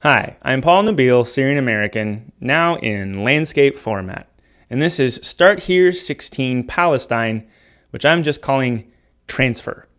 Hi, I'm Paul Nabil, Syrian American, now in landscape format. And this is Start Here 16 Palestine, which I'm just calling Transfer.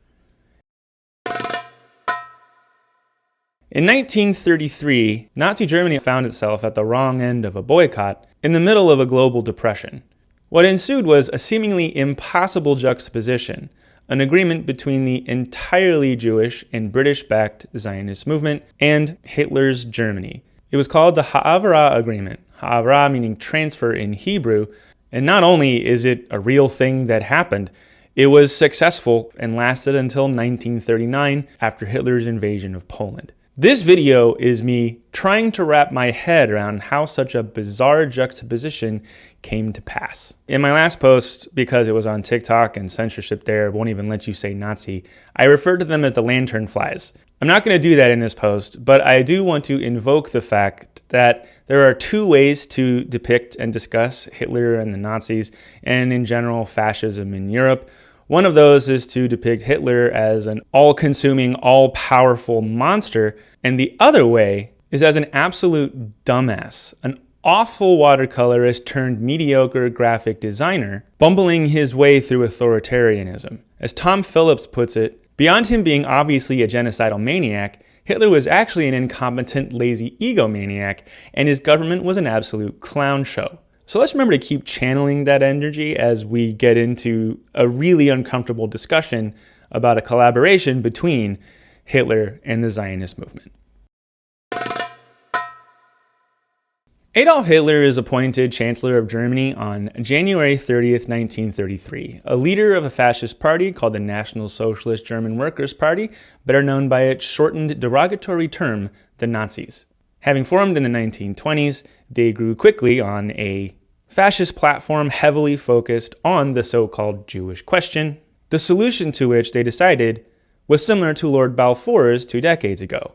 In 1933, Nazi Germany found itself at the wrong end of a boycott in the middle of a global depression. What ensued was a seemingly impossible juxtaposition, an agreement between the entirely Jewish and British-backed Zionist movement and Hitler's Germany. It was called the Haavara Agreement, Haavara meaning transfer in Hebrew, and not only is it a real thing that happened, it was successful and lasted until 1939 after Hitler's invasion of Poland. This video is me trying to wrap my head around how such a bizarre juxtaposition came to pass. In my last post, because it was on TikTok and censorship there won't even let you say Nazi, I referred to them as the lantern flies. I'm not going to do that in this post, but I do want to invoke the fact that there are two ways to depict and discuss Hitler and the Nazis, and in general fascism in Europe. One of those is to depict Hitler as an all-consuming, all-powerful monster, and the other way is as an absolute dumbass, an awful watercolorist turned mediocre graphic designer, bumbling his way through authoritarianism. As Tom Phillips puts it, beyond him being obviously a genocidal maniac, Hitler was actually an incompetent, lazy egomaniac, and his government was an absolute clown show. So let's remember to keep channeling that energy as we get into a really uncomfortable discussion about a collaboration between Hitler and the Zionist movement. Adolf Hitler is appointed Chancellor of Germany on January 30th, 1933, a leader of a fascist party called the National Socialist German Workers' Party, better known by its shortened derogatory term, the Nazis. Having formed in the 1920s, they grew quickly on a fascist platform heavily focused on the so-called Jewish question, the solution to which they decided was similar to Lord Balfour's 2 decades ago: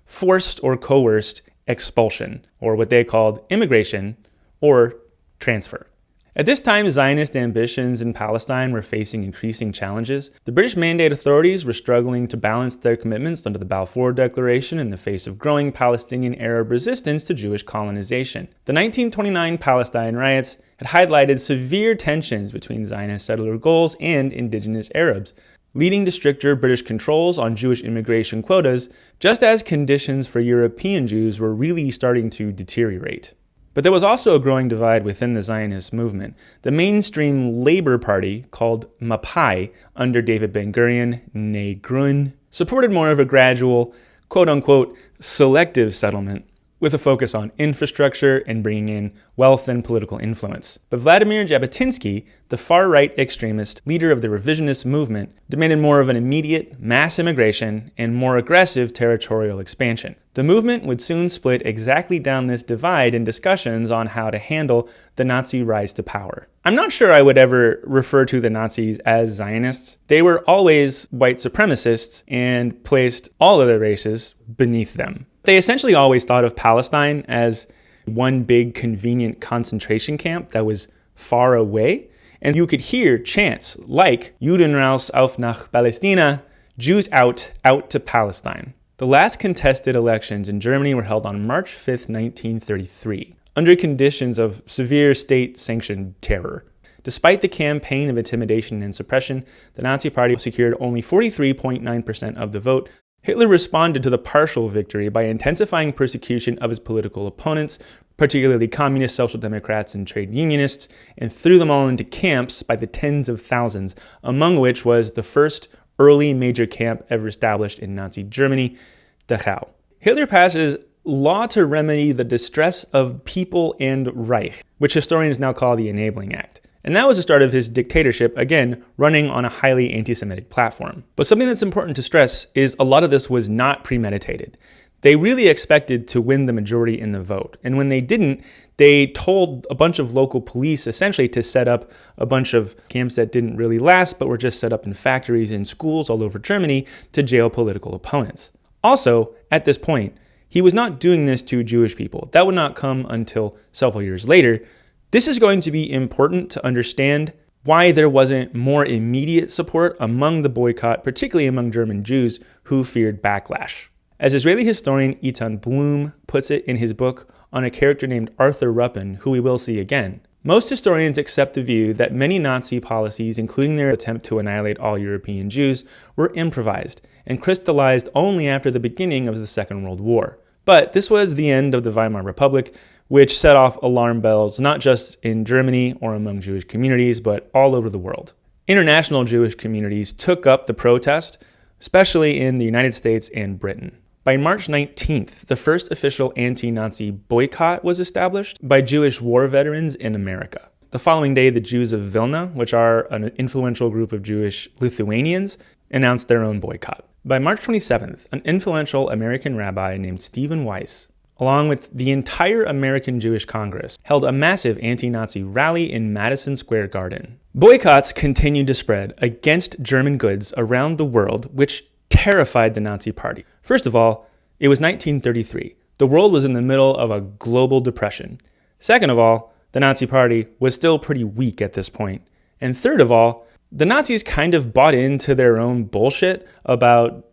forced or coerced expulsion, or what they called immigration or transfer. At this time, Zionist ambitions in Palestine were facing increasing challenges. The British Mandate authorities were struggling to balance their commitments under the Balfour Declaration in the face of growing Palestinian Arab resistance to Jewish colonization. The 1929 Palestine riots had highlighted severe tensions between Zionist settler goals and indigenous Arabs, leading to stricter British controls on Jewish immigration quotas, just as conditions for European Jews were really starting to deteriorate. But there was also a growing divide within the Zionist movement. The mainstream Labor Party, called Mapai, under David Ben-Gurion, née Grün, supported more of a gradual, quote-unquote, selective settlement, with a focus on infrastructure and bringing in wealth and political influence. But Vladimir Jabotinsky, the far-right extremist leader of the revisionist movement, demanded more of an immediate mass immigration and more aggressive territorial expansion. The movement would soon split exactly down this divide in discussions on how to handle the Nazi rise to power. I'm not sure I would ever refer to the Nazis as Zionists. They were always white supremacists and placed all other races beneath them. They essentially always thought of Palestine as one big convenient concentration camp that was far away, and you could hear chants like Juden raus auf nach Palästina, Jews out to Palestine. The last contested elections in Germany were held on March 5th, 1933, under conditions of severe state-sanctioned terror. Despite the campaign of intimidation and suppression, the Nazi Party secured only 43.9% of the vote. Hitler responded to the partial victory by intensifying persecution of his political opponents, particularly communist, social democrats, and trade unionists, and threw them all into camps by the tens of thousands, among which was the first early major camp ever established in Nazi Germany, Dachau. Hitler passes law to remedy the distress of people and Reich, which historians now call the Enabling Act. And that was the start of his dictatorship, again, running on a highly anti-Semitic platform. But something that's important to stress is a lot of this was not premeditated. They really expected to win the majority in the vote. And when they didn't, they told a bunch of local police essentially to set up a bunch of camps that didn't really last, but were just set up in factories and schools all over Germany to jail political opponents. Also, at this point, he was not doing this to Jewish people. That would not come until several years later. This is going to be important to understand why there wasn't more immediate support among the boycott, particularly among German Jews who feared backlash. As Israeli historian Eitan Blum puts it in his book on a character named Arthur Ruppin, who we will see again, most historians accept the view that many Nazi policies, including their attempt to annihilate all European Jews, were improvised and crystallized only after the beginning of the Second World War. But this was the end of the Weimar Republic, which set off alarm bells not just in Germany or among Jewish communities, but all over the world. International Jewish communities took up the protest, especially in the United States and Britain. By March 19th, the first official anti-Nazi boycott was established by Jewish war veterans in America. The following day, the Jews of Vilna, which are an influential group of Jewish Lithuanians, announced their own boycott. By March 27th, an influential American rabbi named Stephen Weiss, along with the entire American Jewish Congress, held a massive anti-Nazi rally in Madison Square Garden. Boycotts continued to spread against German goods around the world, which terrified the Nazi Party. First of all, it was 1933. The world was in the middle of a global depression. Second of all, the Nazi Party was still pretty weak at this point. And third of all, the Nazis kind of bought into their own bullshit about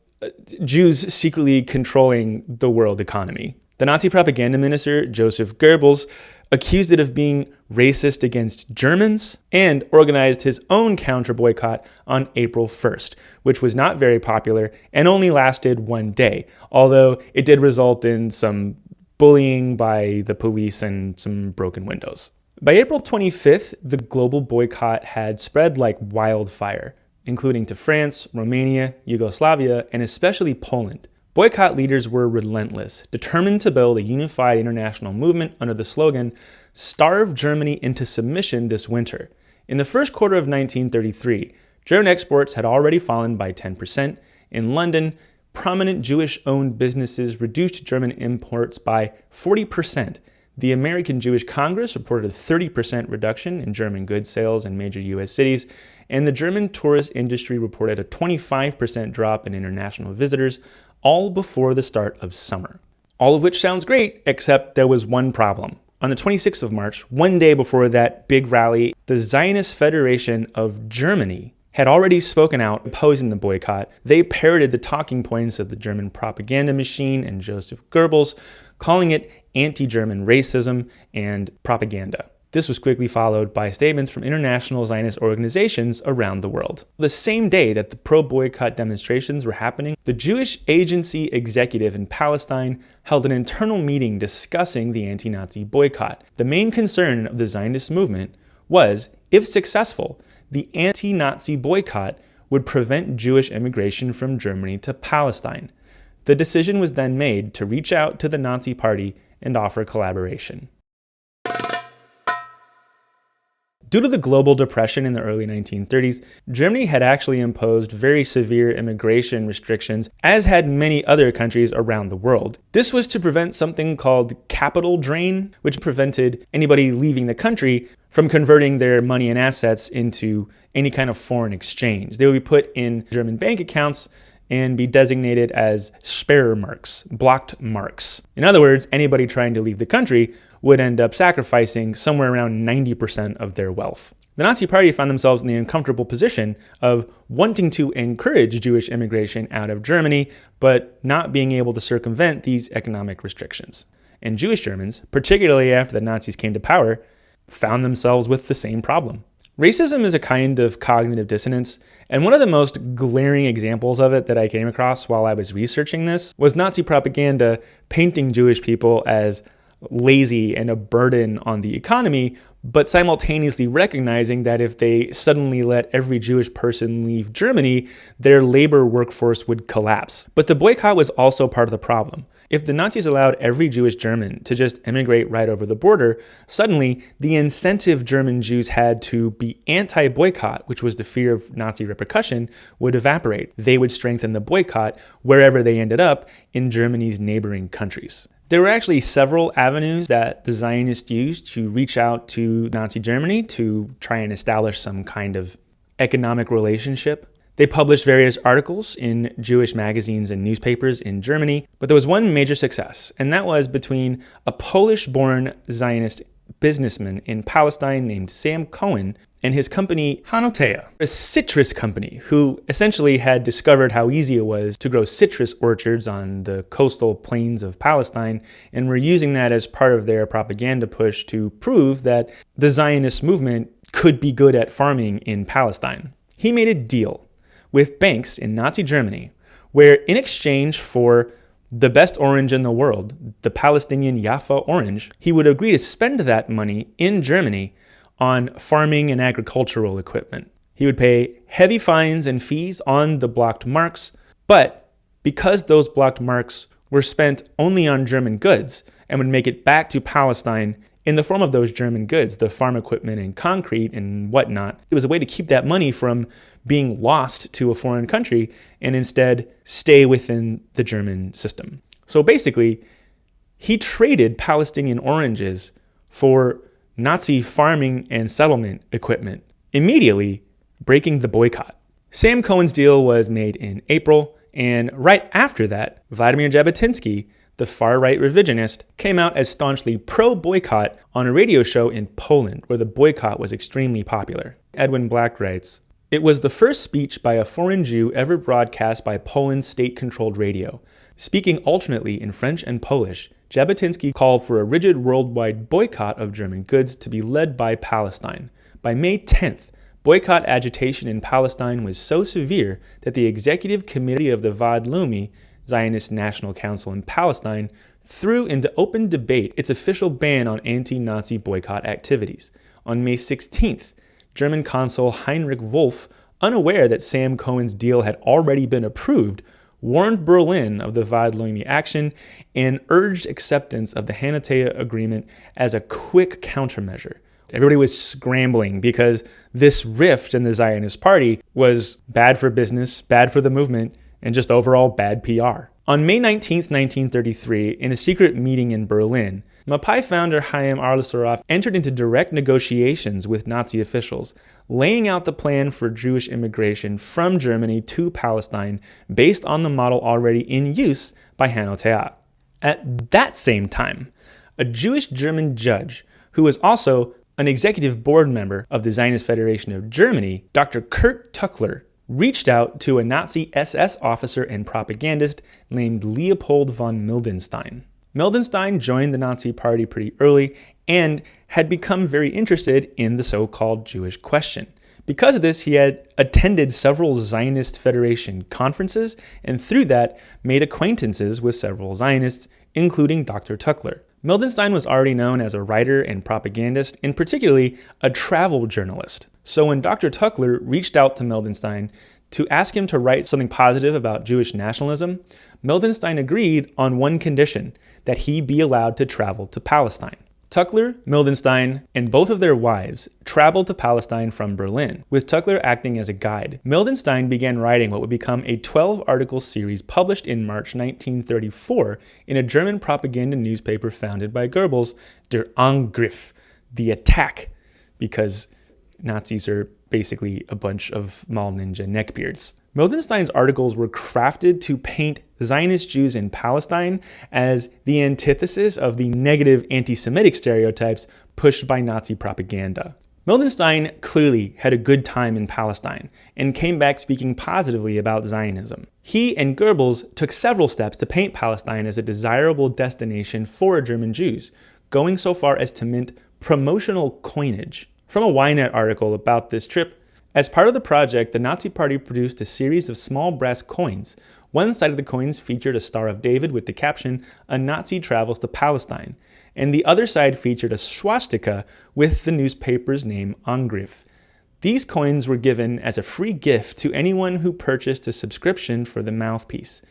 Jews secretly controlling the world economy. The Nazi propaganda minister, Joseph Goebbels, accused it of being racist against Germans and organized his own counter-boycott on April 1st, which was not very popular and only lasted one day, although it did result in some bullying by the police and some broken windows. By April 25th, the global boycott had spread like wildfire, including to France, Romania, Yugoslavia, and especially Poland. Boycott leaders were relentless, determined to build a unified international movement under the slogan, "Starve Germany into submission this winter." In the first quarter of 1933, German exports had already fallen by 10%. In London, prominent Jewish-owned businesses reduced German imports by 40%. The American Jewish Congress reported a 30% reduction in German goods sales in major U.S. cities, and the German tourist industry reported a 25% drop in international visitors, all before the start of summer. All of which sounds great, except there was one problem. On the 26th of March, one day before that big rally, the Zionist Federation of Germany had already spoken out opposing the boycott. They parroted the talking points of the German propaganda machine and Joseph Goebbels, calling it anti-German racism and propaganda. This was quickly followed by statements from international Zionist organizations around the world. The same day that the pro-boycott demonstrations were happening, the Jewish Agency executive in Palestine held an internal meeting discussing the anti-Nazi boycott. The main concern of the Zionist movement was, if successful, the anti-Nazi boycott would prevent Jewish immigration from Germany to Palestine. The decision was then made to reach out to the Nazi Party and offer collaboration. Due to the global depression in the early 1930s, Germany had actually imposed very severe immigration restrictions, as had many other countries around the world. This was to prevent something called capital drain, which prevented anybody leaving the country from converting their money and assets into any kind of foreign exchange. They would be put in German bank accounts and be designated as Sperrmarks, blocked marks. In other words, anybody trying to leave the country would end up sacrificing somewhere around 90% of their wealth. The Nazi Party found themselves in the uncomfortable position of wanting to encourage Jewish immigration out of Germany, but not being able to circumvent these economic restrictions. And Jewish Germans, particularly after the Nazis came to power, found themselves with the same problem. Racism is a kind of cognitive dissonance, and one of the most glaring examples of it that I came across while I was researching this was Nazi propaganda painting Jewish people as lazy and a burden on the economy, but simultaneously recognizing that if they suddenly let every Jewish person leave Germany, their labor workforce would collapse. But the boycott was also part of the problem. If the Nazis allowed every Jewish German to just immigrate right over the border, suddenly the incentive German Jews had to be anti-boycott, which was the fear of Nazi repercussion, would evaporate. They would strengthen the boycott wherever they ended up in Germany's neighboring countries. There were actually several avenues that the Zionists used to reach out to Nazi Germany to try and establish some kind of economic relationship. They published various articles in Jewish magazines and newspapers in Germany, but there was one major success, and that was between a Polish-born Zionist businessman in Palestine named Sam Cohen and his company Hanotea, a citrus company who essentially had discovered how easy it was to grow citrus orchards on the coastal plains of Palestine and were using that as part of their propaganda push to prove that the Zionist movement could be good at farming in Palestine. He made a deal with banks in Nazi Germany where in exchange for the best orange in the world, the Palestinian Jaffa orange, he would agree to spend that money in Germany on farming and agricultural equipment. He would pay heavy fines and fees on the blocked marks, but because those blocked marks were spent only on German goods and would make it back to Palestine in the form of those German goods, the farm equipment and concrete and whatnot, it was a way to keep that money from being lost to a foreign country and instead stay within the German system. So basically, he traded Palestinian oranges for Nazi farming and settlement equipment, immediately breaking the boycott. Sam Cohen's deal was made in April, and right after that, Vladimir Jabotinsky, the far-right revisionist, came out as staunchly pro-boycott on a radio show in Poland, where the boycott was extremely popular. Edwin Black writes, "It was the first speech by a foreign Jew ever broadcast by Poland's state-controlled radio. Speaking alternately in French and Polish, Jabotinsky called for a rigid worldwide boycott of German goods to be led by Palestine. By May 10th, boycott agitation in Palestine was so severe that the executive committee of the Vaad Leumi, Zionist National Council in Palestine, threw into open debate its official ban on anti-Nazi boycott activities. On May 16th, German consul Heinrich Wolf, unaware that Sam Cohen's deal had already been approved, warned Berlin of the Vaad Leumi action and urged acceptance of the Hanotea agreement as a quick countermeasure. Everybody was scrambling because this rift in the Zionist party was bad for business, bad for the movement, and just overall bad PR. On May 19, 1933, in a secret meeting in Berlin, Mapai founder Chaim Arlusarov entered into direct negotiations with Nazi officials, laying out the plan for Jewish immigration from Germany to Palestine based on the model already in use by Hanotea. At that same time, a Jewish German judge, who was also an executive board member of the Zionist Federation of Germany, Dr. Kurt Tuckler, reached out to a Nazi SS officer and propagandist named Leopold von Mildenstein. Mildenstein joined the Nazi Party pretty early and had become very interested in the so-called Jewish question. Because of this, he had attended several Zionist Federation conferences and through that made acquaintances with several Zionists, including Dr. Tuckler. Mildenstein was already known as a writer and propagandist, and particularly a travel journalist. So when Dr. Tuckler reached out to Mildenstein to ask him to write something positive about Jewish nationalism, Mildenstein agreed on one condition, that he be allowed to travel to Palestine. Tuckler, Mildenstein, and both of their wives traveled to Palestine from Berlin, with Tuckler acting as a guide. Mildenstein began writing what would become a 12-article series published in March 1934 in a German propaganda newspaper founded by Goebbels, Der Angriff, the attack, because Nazis are basically a bunch of mall ninja neckbeards. Mildenstein's articles were crafted to paint Zionist Jews in Palestine as the antithesis of the negative anti-Semitic stereotypes pushed by Nazi propaganda. Mildenstein clearly had a good time in Palestine and came back speaking positively about Zionism. He and Goebbels took several steps to paint Palestine as a desirable destination for German Jews, going so far as to mint promotional coinage. From a Ynet article about this trip, as part of the project, the Nazi Party produced a series of small brass coins. One side of the coins featured a Star of David with the caption, "A Nazi Travels to Palestine," and the other side featured a swastika with the newspaper's name Angriff. These coins were given as a free gift to anyone who purchased a subscription for the mouthpiece,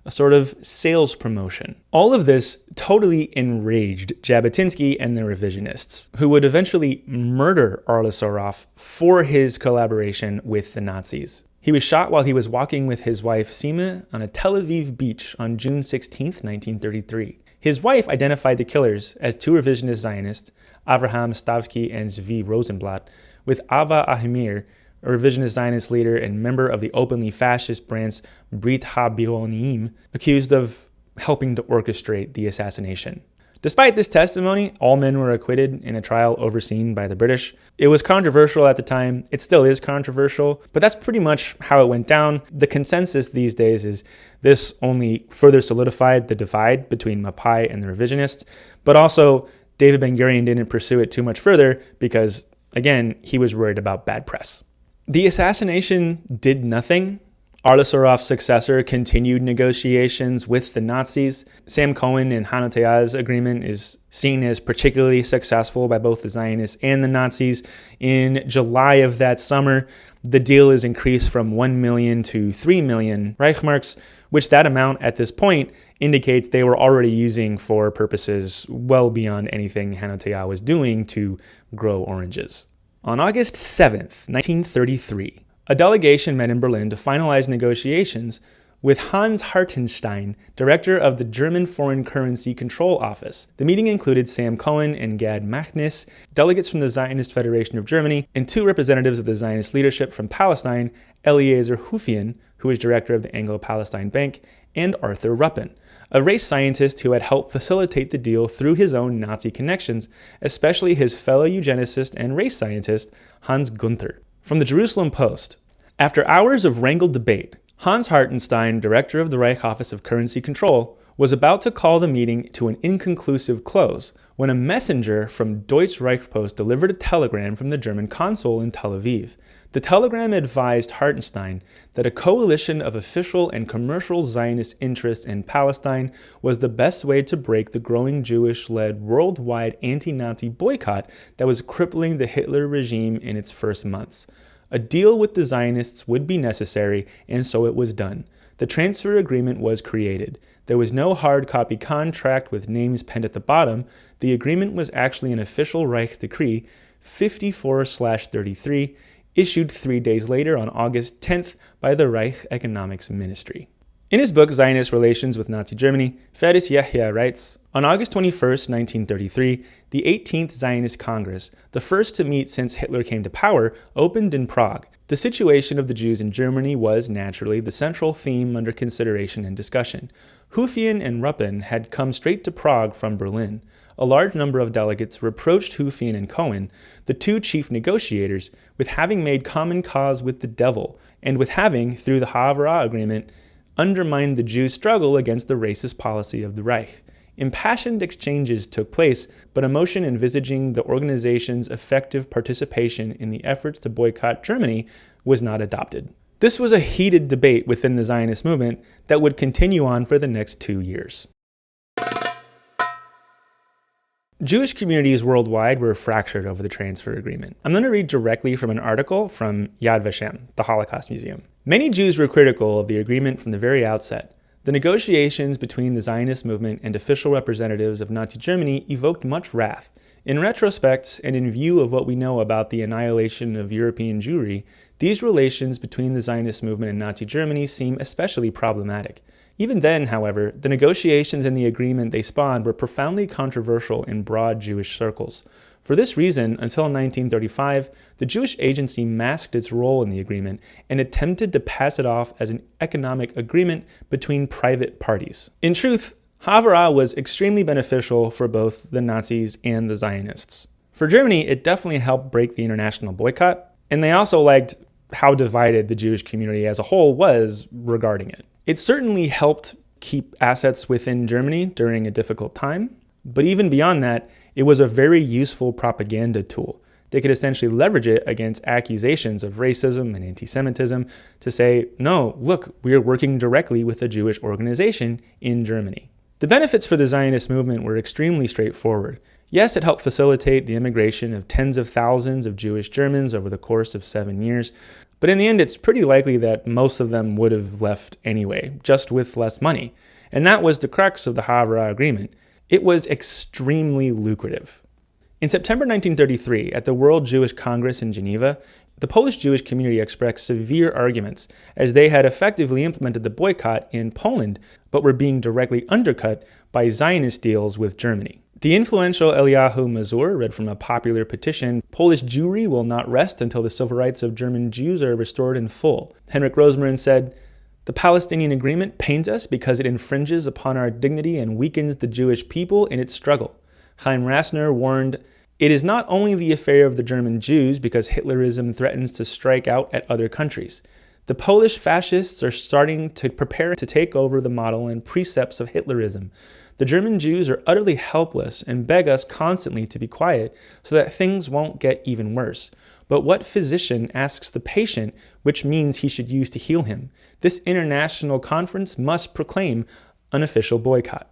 a sort of sales promotion. All of this totally enraged Jabotinsky and the revisionists, who would eventually murder Arlusarov for his collaboration with the Nazis. He was shot while he was walking with his wife Sima on a Tel Aviv beach on June 16, 1933. His wife identified the killers as two revisionist Zionists, Avraham Stavsky and Zvi Rosenblatt, with Ava Ahimir, a revisionist Zionist leader and member of the openly fascist branch Brit HaBionim, accused of helping to orchestrate the assassination. Despite this testimony, all men were acquitted in a trial overseen by the British. It was controversial at the time. It still is controversial, but that's pretty much how it went down. The consensus these days is this only further solidified the divide between Mapai and the revisionists, but also David Ben-Gurion didn't pursue it too much further because, again, he was worried about bad press. The assassination did nothing. Arla Sorov's successor continued negotiations with the Nazis. Sam Cohen and Hanotea's agreement is seen as particularly successful by both the Zionists and the Nazis. In July of that summer, the deal is increased from 1 million to 3 million Reichsmarks, which that amount at this point indicates they were already using for purposes well beyond anything Hanotea was doing to grow oranges. On August 7th, 1933, a delegation met in Berlin to finalize negotiations with Hans Hartenstein, director of the German Foreign Currency Control Office. The meeting included Sam Cohen and Gad Machnis, delegates from the Zionist Federation of Germany, and 2 representatives of the Zionist leadership from Palestine, Eliezer Hufian, who was director of the Anglo-Palestine Bank, and Arthur Ruppen, a race scientist who had helped facilitate the deal through his own Nazi connections, especially his fellow eugenicist and race scientist, Hans Gunther. From the Jerusalem Post, after hours of wrangled debate, Hans Hartenstein, director of the Reich Office of Currency Control, was about to call the meeting to an inconclusive close when a messenger from Deutsche Reichspost delivered a telegram from the German consul in Tel Aviv. The telegram advised Hartenstein that a coalition of official and commercial Zionist interests in Palestine was the best way to break the growing Jewish-led worldwide anti-Nazi boycott that was crippling the Hitler regime in its first months. A deal with the Zionists would be necessary, and so it was done. The transfer agreement was created. There was no hard copy contract with names penned at the bottom. The agreement was actually an official Reich decree, 54/33, issued 3 days later on August 10th by the Reich Economics Ministry. In his book Zionist Relations with Nazi Germany, Ferris Yahya writes, on August 21st, 1933, the 18th Zionist Congress, the first to meet since Hitler came to power, opened in Prague. The situation of the Jews in Germany was, naturally, the central theme under consideration and discussion. Hufian and Ruppen had come straight to Prague from Berlin. A large number of delegates reproached Hufian and Cohen, the 2 chief negotiators, with having made common cause with the devil, and with having, through the Haavara agreement, undermined the Jews' struggle against the racist policy of the Reich. Impassioned exchanges took place, but a motion envisaging the organization's effective participation in the efforts to boycott Germany was not adopted. This was a heated debate within the Zionist movement that would continue on for the next 2 years. Jewish communities worldwide were fractured over the transfer agreement. I'm going to read directly from an article from Yad Vashem, the Holocaust Museum. Many Jews were critical of the agreement from the very outset. The negotiations between the Zionist movement and official representatives of Nazi Germany evoked much wrath. In retrospect, and in view of what we know about the annihilation of European Jewry, these relations between the Zionist movement and Nazi Germany seem especially problematic. Even then, however, the negotiations and the agreement they spawned were profoundly controversial in broad Jewish circles. For this reason, until 1935, the Jewish Agency masked its role in the agreement and attempted to pass it off as an economic agreement between private parties. In truth, Haavara was extremely beneficial for both the Nazis and the Zionists. For Germany, it definitely helped break the international boycott, and they also liked how divided the Jewish community as a whole was regarding it. It certainly helped keep assets within Germany during a difficult time, but even beyond that, it was a very useful propaganda tool. They could essentially leverage it against accusations of racism and antisemitism to say, no, look, we're working directly with a Jewish organization in Germany. The benefits for the Zionist movement were extremely straightforward. Yes, it helped facilitate the immigration of tens of thousands of Jewish Germans over the course of 7 years, but in the end, it's pretty likely that most of them would have left anyway, just with less money. And that was the crux of the Haavara agreement. It was extremely lucrative. In September 1933, at the World Jewish Congress in Geneva, the Polish Jewish community expressed severe arguments, as they had effectively implemented the boycott in Poland, but were being directly undercut by Zionist deals with Germany. The influential Eliyahu Mazur read from a popular petition, "Polish Jewry will not rest until the civil rights of German Jews are restored in full." Henrik Rosmarin said, The Palestinian agreement pains us because it infringes upon our dignity and weakens the Jewish people in its struggle. Chaim Rassner warned, "It is not only the affair of the German Jews because Hitlerism threatens to strike out at other countries. The Polish fascists are starting to prepare to take over the model and precepts of Hitlerism. The German Jews are utterly helpless and beg us constantly to be quiet so that things won't get even worse. But what physician asks the patient which means he should use to heal him? This international conference must proclaim an official boycott."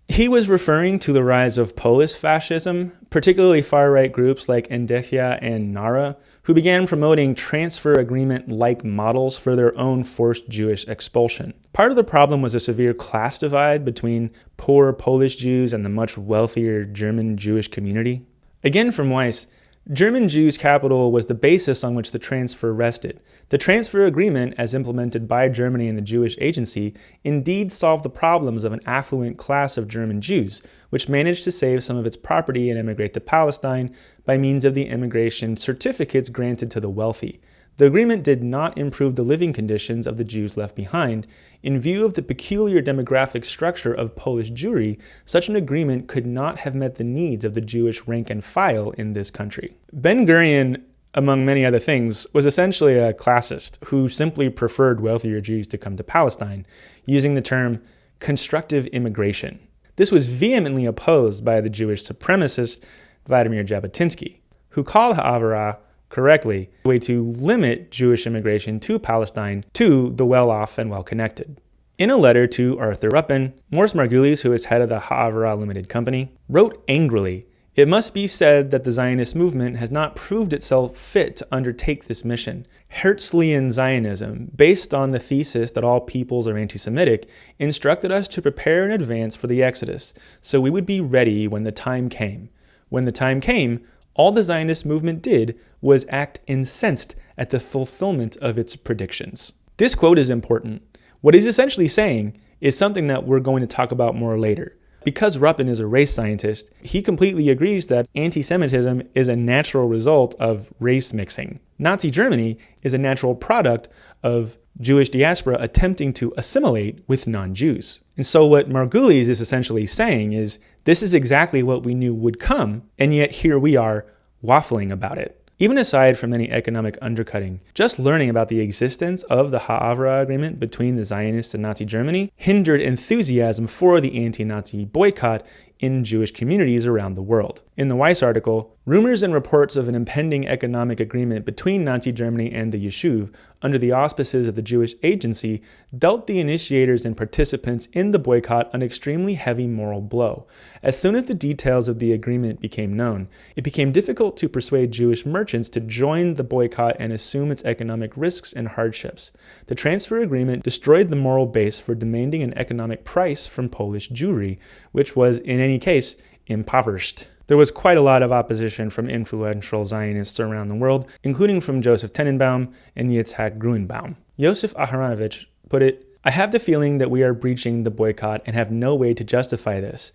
He was referring to the rise of Polish fascism, particularly far-right groups like Endorsement and NARA, who began promoting transfer agreement-like models for their own forced Jewish expulsion. Part of the problem was a severe class divide between poor Polish Jews and the much wealthier German Jewish community. Again from Weiss, German Jews' capital was the basis on which the transfer rested. The transfer agreement, as implemented by Germany and the Jewish Agency, indeed solved the problems of an affluent class of German Jews, which managed to save some of its property and emigrate to Palestine by means of the immigration certificates granted to the wealthy. The agreement did not improve the living conditions of the Jews left behind. In view of the peculiar demographic structure of Polish Jewry, such an agreement could not have met the needs of the Jewish rank and file in this country. Ben-Gurion, among many other things, was essentially a classist who simply preferred wealthier Jews to come to Palestine, using the term constructive immigration. This was vehemently opposed by the Jewish supremacist Vladimir Jabotinsky, who called Haavara correctly, a way to limit Jewish immigration to Palestine to the well-off and well-connected. In a letter to Arthur Ruppin, Morris Margulies, who is head of the Haavara Limited Company, wrote angrily, "It must be said that the Zionist movement has not proved itself fit to undertake this mission. Herzlian Zionism, based on the thesis that all peoples are anti-Semitic, instructed us to prepare in advance for the Exodus, so we would be ready when the time came. When the time came, all the Zionist movement did was act incensed at the fulfillment of its predictions." This quote is important. What he's essentially saying is something that we're going to talk about more later. Because Ruppin is a race scientist, he completely agrees that anti-Semitism is a natural result of race mixing. Nazi Germany is a natural product of Jewish diaspora attempting to assimilate with non-Jews. And so what Margulies is essentially saying is, this is exactly what we knew would come, and yet here we are waffling about it. Even aside from any economic undercutting, just learning about the existence of the Haavara agreement between the Zionists and Nazi Germany hindered enthusiasm for the anti-Nazi boycott in Jewish communities around the world. In the Weiss article, rumors and reports of an impending economic agreement between Nazi Germany and the Yishuv under the auspices of the Jewish Agency dealt the initiators and participants in the boycott an extremely heavy moral blow. As soon as the details of the agreement became known, it became difficult to persuade Jewish merchants to join the boycott and assume its economic risks and hardships. The transfer agreement destroyed the moral base for demanding an economic price from Polish Jewry, which was, in any case, impoverished. There was quite a lot of opposition from influential Zionists around the world, including from Joseph Tenenbaum and Yitzhak Gruenbaum. Yosef Aharonovich put it, "I have the feeling that we are breaching the boycott and have no way to justify this.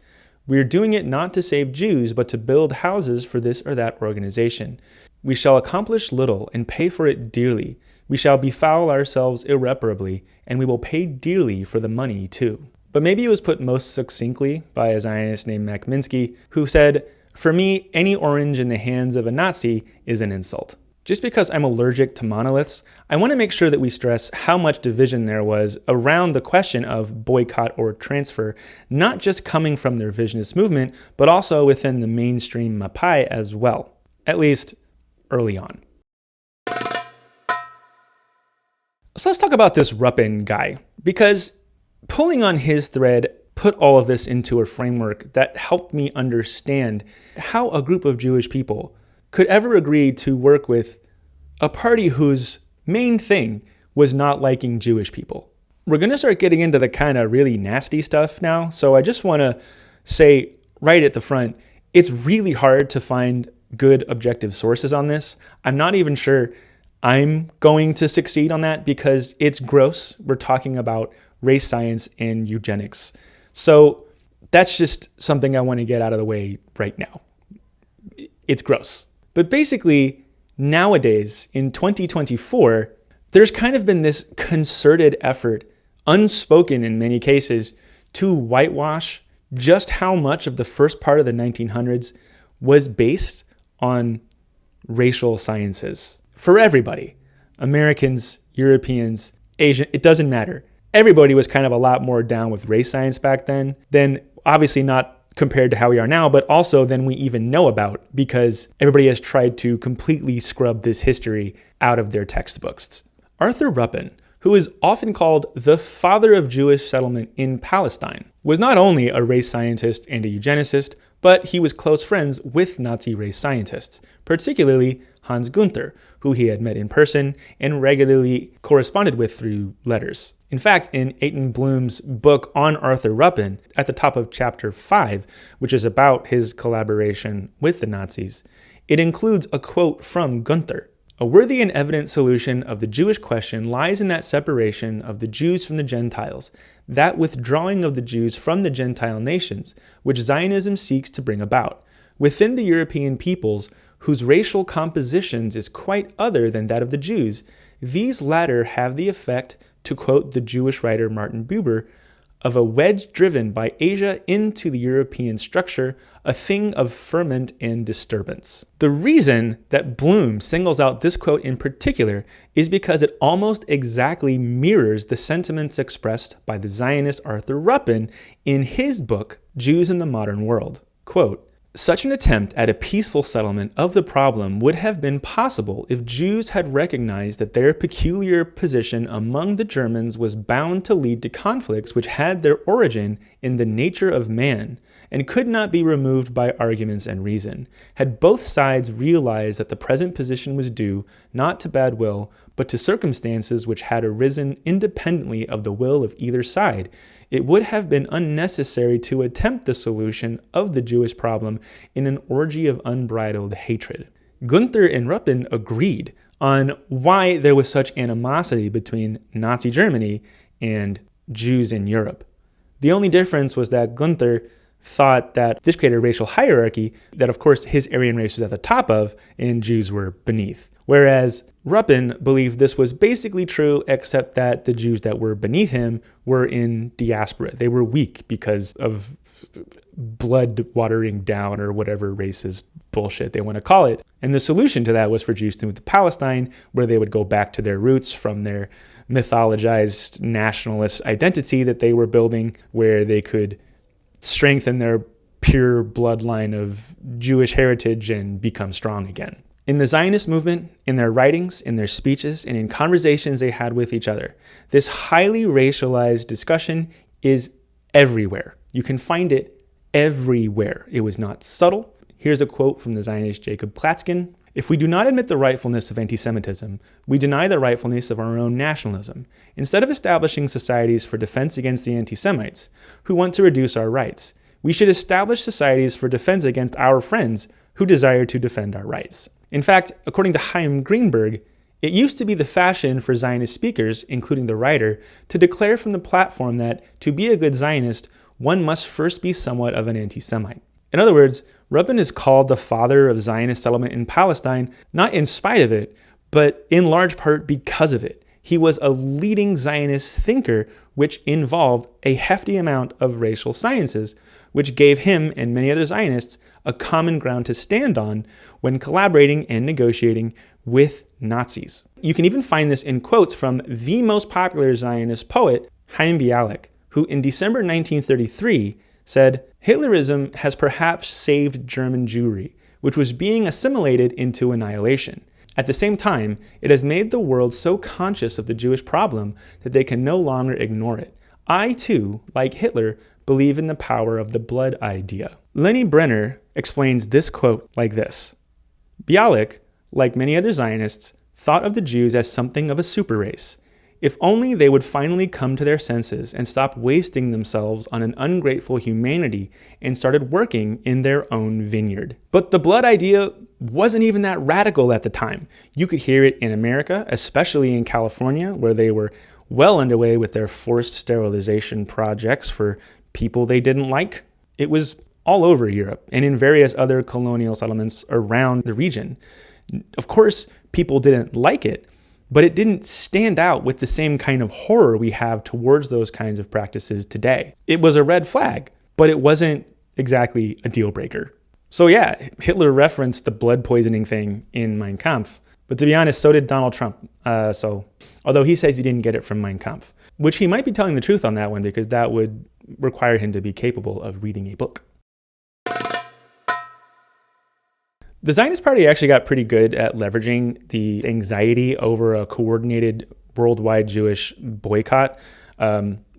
We are doing it not to save Jews, but to build houses for this or that organization. We shall accomplish little and pay for it dearly. We shall befoul ourselves irreparably, and we will pay dearly for the money too." But maybe it was put most succinctly by a Zionist named Mac Minsky, who said, "For me, any orange in the hands of a Nazi is an insult." Just because I'm allergic to monoliths, I want to make sure that we stress how much division there was around the question of boycott or transfer, not just coming from the revisionist movement, but also within the mainstream Mapai as well, at least early on. So let's talk about this Ruppin guy, because pulling on his thread put all of this into a framework that helped me understand how a group of Jewish people could ever agree to work with a party whose main thing was not liking Jewish people. We're going to start getting into the kind of really nasty stuff now, so I just want to say right at the front, it's really hard to find good objective sources on this. I'm not even sure I'm going to succeed on that because it's gross. We're talking about race science and eugenics. So that's just something I want to get out of the way right now. It's gross. But basically, nowadays, in 2024, there's kind of been this concerted effort unspoken in many cases, to whitewash just how much of the first part of the 1900s was based on racial sciences. For everybody, Americans, Europeans, Asian, it doesn't matter. Everybody was kind of a lot more down with race science back then, obviously not compared to how we are now, but also than we even know about, because everybody has tried to completely scrub this history out of their textbooks. Arthur Ruppin, who is often called the father of Jewish settlement in Palestine, was not only a race scientist and a eugenicist, but he was close friends with Nazi race scientists, particularly Hans Gunther, who he had met in person and regularly corresponded with through letters. In fact, in Eitan Bloom's book on Arthur Ruppin, at the top of chapter 5, which is about his collaboration with the Nazis, it includes a quote from Gunther. A worthy and evident solution of the Jewish question lies in that separation of the Jews from the Gentiles, that withdrawing of the Jews from the Gentile nations, which Zionism seeks to bring about. Within the European peoples, whose racial compositions is quite other than that of the Jews, these latter have the effect, to quote the Jewish writer Martin Buber, of a wedge driven by Asia into the European structure, a thing of ferment and disturbance. The reason that Bloom singles out this quote in particular is because it almost exactly mirrors the sentiments expressed by the Zionist Arthur Ruppin in his book, Jews in the Modern World. Quote, "Such an attempt at a peaceful settlement of the problem would have been possible if Jews had recognized that their peculiar position among the Germans was bound to lead to conflicts which had their origin in the nature of man and could not be removed by arguments and reason. Had both sides realized that the present position was due not to bad will, but to circumstances which had arisen independently of the will of either side, it would have been unnecessary to attempt the solution of the Jewish problem in an orgy of unbridled hatred." Gunther and Ruppin agreed on why there was such animosity between Nazi Germany and Jews in Europe. The only difference was that Gunther thought that this created a racial hierarchy that, of course, his Aryan race was at the top of and Jews were beneath. Whereas Ruppin believed this was basically true, except that the Jews that were beneath him were in diaspora. They were weak because of blood watering down or whatever racist bullshit they want to call it. And the solution to that was for Jews to move to Palestine, where they would go back to their roots from their mythologized nationalist identity that they were building, where they could strengthen their pure bloodline of Jewish heritage and become strong again. In the Zionist movement, in their writings, in their speeches, and in conversations they had with each other, this highly racialized discussion is everywhere. You can find it everywhere. It was not subtle. Here's a quote from the Zionist Jacob Klatskin. "If we do not admit the rightfulness of antisemitism, we deny the rightfulness of our own nationalism. Instead of establishing societies for defense against the anti-Semites who want to reduce our rights, we should establish societies for defense against our friends who desire to defend our rights." In fact, according to Chaim Greenberg, it used to be the fashion for Zionist speakers, including the writer, to declare from the platform that to be a good Zionist, one must first be somewhat of an anti-Semite. In other words, Ruppin is called the father of Zionist settlement in Palestine, not in spite of it, but in large part because of it. He was a leading Zionist thinker, which involved a hefty amount of racial sciences, which gave him and many other Zionists a common ground to stand on when collaborating and negotiating with Nazis. You can even find this in quotes from the most popular Zionist poet, Chaim Bialik, who in December 1933 said, "Hitlerism has perhaps saved German Jewry, which was being assimilated into annihilation. At the same time, it has made the world so conscious of the Jewish problem that they can no longer ignore it. I, too, like Hitler, believe in the power of the blood idea." Lenny Brenner explains this quote like this: "Bialik, like many other Zionists, thought of the Jews as something of a super race. If only they would finally come to their senses and stop wasting themselves on an ungrateful humanity and started working in their own vineyard." But the blood idea wasn't even that radical at the time. You could hear it in America, especially in California, where they were well underway with their forced sterilization projects for people they didn't like. It was all over Europe and in various other colonial settlements around the region. Of course, people didn't like it, but it didn't stand out with the same kind of horror we have towards those kinds of practices today. It was a red flag, but it wasn't exactly a deal breaker. So yeah, Hitler referenced the blood poisoning thing in Mein Kampf, but to be honest, so did Donald Trump. Although he says he didn't get it from Mein Kampf, which he might be telling the truth on that one, because that would require him to be capable of reading a book. The Zionist Party actually got pretty good at leveraging the anxiety over a coordinated worldwide Jewish boycott,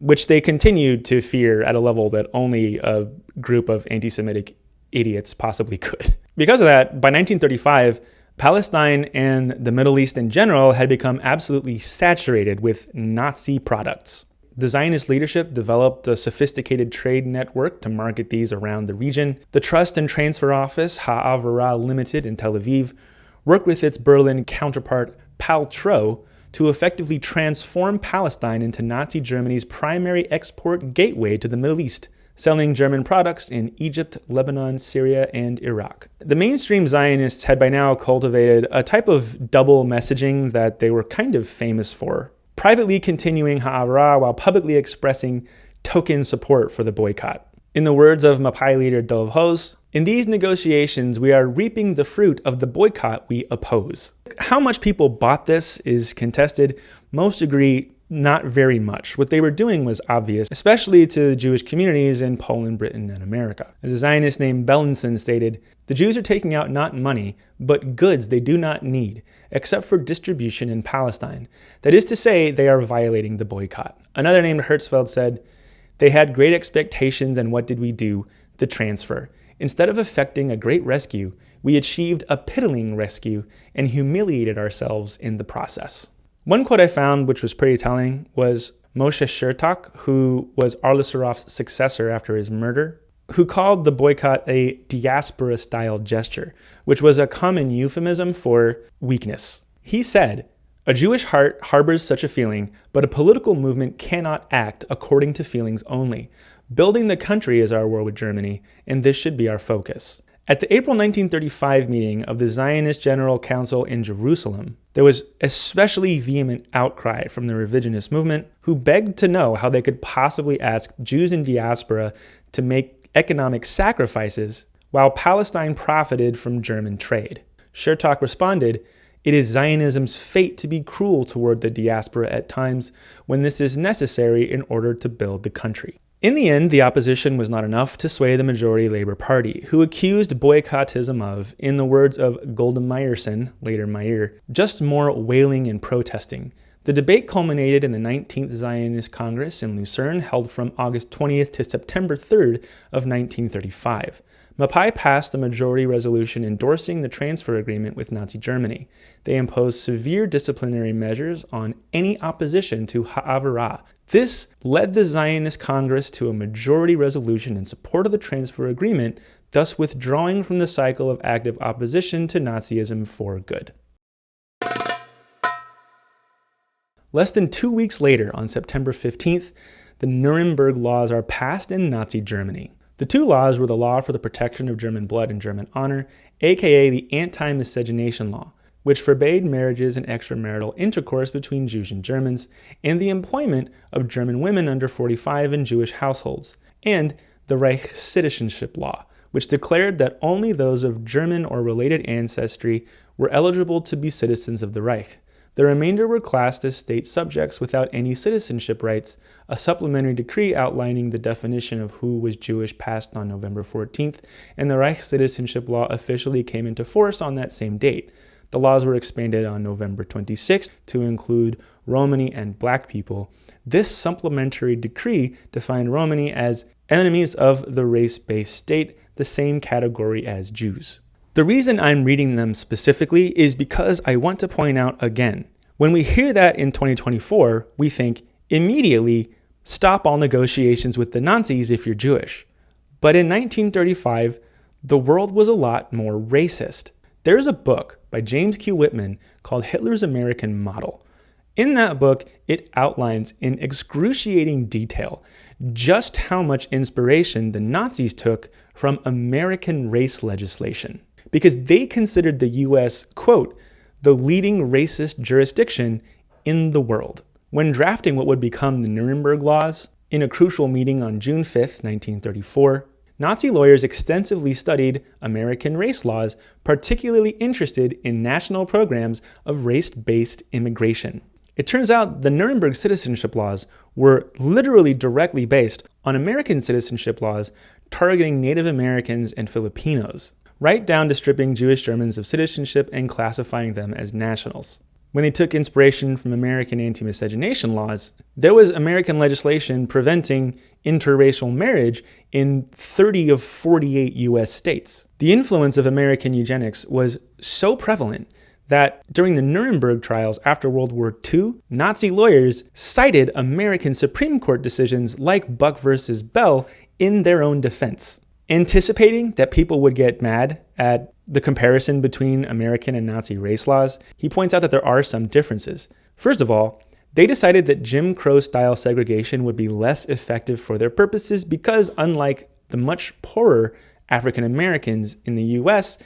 which they continued to fear at a level that only a group of anti-Semitic idiots possibly could. Because of that, by 1935, Palestine and the Middle East in general had become absolutely saturated with Nazi products. The Zionist leadership developed a sophisticated trade network to market these around the region. The Trust and Transfer Office, Haavara Limited in Tel Aviv, worked with its Berlin counterpart, Paltro, to effectively transform Palestine into Nazi Germany's primary export gateway to the Middle East, selling German products in Egypt, Lebanon, Syria, and Iraq. The mainstream Zionists had by now cultivated a type of double messaging that they were kind of famous for, privately continuing Haavara while publicly expressing token support for the boycott. In the words of Mapai leader Dov Hoz, "In these negotiations, we are reaping the fruit of the boycott we oppose." How much people bought this is contested. Most agree not very much. What they were doing was obvious, especially to Jewish communities in Poland, Britain, and America. As a Zionist named Bellinson stated, "The Jews are taking out not money, but goods they do not need, except for distribution in Palestine. That is to say, they are violating the boycott." Another named Hertzfeld said, "They had great expectations, and what did we do? The transfer. Instead of effecting a great rescue, we achieved a piddling rescue and humiliated ourselves in the process." One quote I found, which was pretty telling, was Moshe Shertok, who was Arleserov's successor after his murder, who called the boycott a diaspora-style gesture, which was a common euphemism for weakness. He said, "A Jewish heart harbors such a feeling, but a political movement cannot act according to feelings only. Building the country is our war with Germany, and this should be our focus." At the April 1935 meeting of the Zionist General Council in Jerusalem, there was especially vehement outcry from the revisionist movement, who begged to know how they could possibly ask Jews in diaspora to make economic sacrifices while Palestine profited from German trade. Shertok responded, "It is Zionism's fate to be cruel toward the diaspora at times when this is necessary in order to build the country." In the end, the opposition was not enough to sway the majority Labour Party, who accused boycottism of, in the words of Golda Meirson, later Meir, just more wailing and protesting. The debate culminated in the 19th Zionist Congress in Lucerne, held from August 20th to September 3rd of 1935. Mapai passed a majority resolution endorsing the transfer agreement with Nazi Germany. They imposed severe disciplinary measures on any opposition to Haavara. This led the Zionist Congress to a majority resolution in support of the transfer agreement, thus withdrawing from the cycle of active opposition to Nazism for good. Less than 2 weeks later, on September 15th, the Nuremberg laws are passed in Nazi Germany. The two laws were the Law for the Protection of German Blood and German Honor, aka the Anti-Miscegenation Law, which forbade marriages and extramarital intercourse between Jews and Germans, and the employment of German women under 45 in Jewish households, and the Reich Citizenship Law, which declared that only those of German or related ancestry were eligible to be citizens of the Reich. The remainder were classed as state subjects without any citizenship rights. A supplementary decree outlining the definition of who was Jewish passed on November 14th, and the Reich Citizenship Law officially came into force on that same date. The laws were expanded on November 26th to include Romani and Black people. This supplementary decree defined Romani as enemies of the race-based state, the same category as Jews. The reason I'm reading them specifically is because I want to point out again, when we hear that in 2024, we think immediately, stop all negotiations with the Nazis if you're Jewish. But in 1935, the world was a lot more racist. There's a book by James Q. Whitman called Hitler's American Model. In that book, it outlines in excruciating detail just how much inspiration the Nazis took from American race legislation, because they considered the U.S., quote, the leading racist jurisdiction in the world. When drafting what would become the Nuremberg laws, in a crucial meeting on June 5, 1934, Nazi lawyers extensively studied American race laws, particularly interested in national programs of race-based immigration. It turns out the Nuremberg citizenship laws were literally directly based on American citizenship laws targeting Native Americans and Filipinos, right down to stripping Jewish Germans of citizenship and classifying them as nationals. When they took inspiration from American anti-miscegenation laws, there was American legislation preventing interracial marriage in 30 of 48 US states. The influence of American eugenics was so prevalent that during the Nuremberg trials after World War II, Nazi lawyers cited American Supreme Court decisions like Buck versus Bell in their own defense. Anticipating that people would get mad at the comparison between American and Nazi race laws, he points out that there are some differences. First of all, they decided that Jim Crow-style segregation would be less effective for their purposes because, unlike the much poorer African Americans in the US,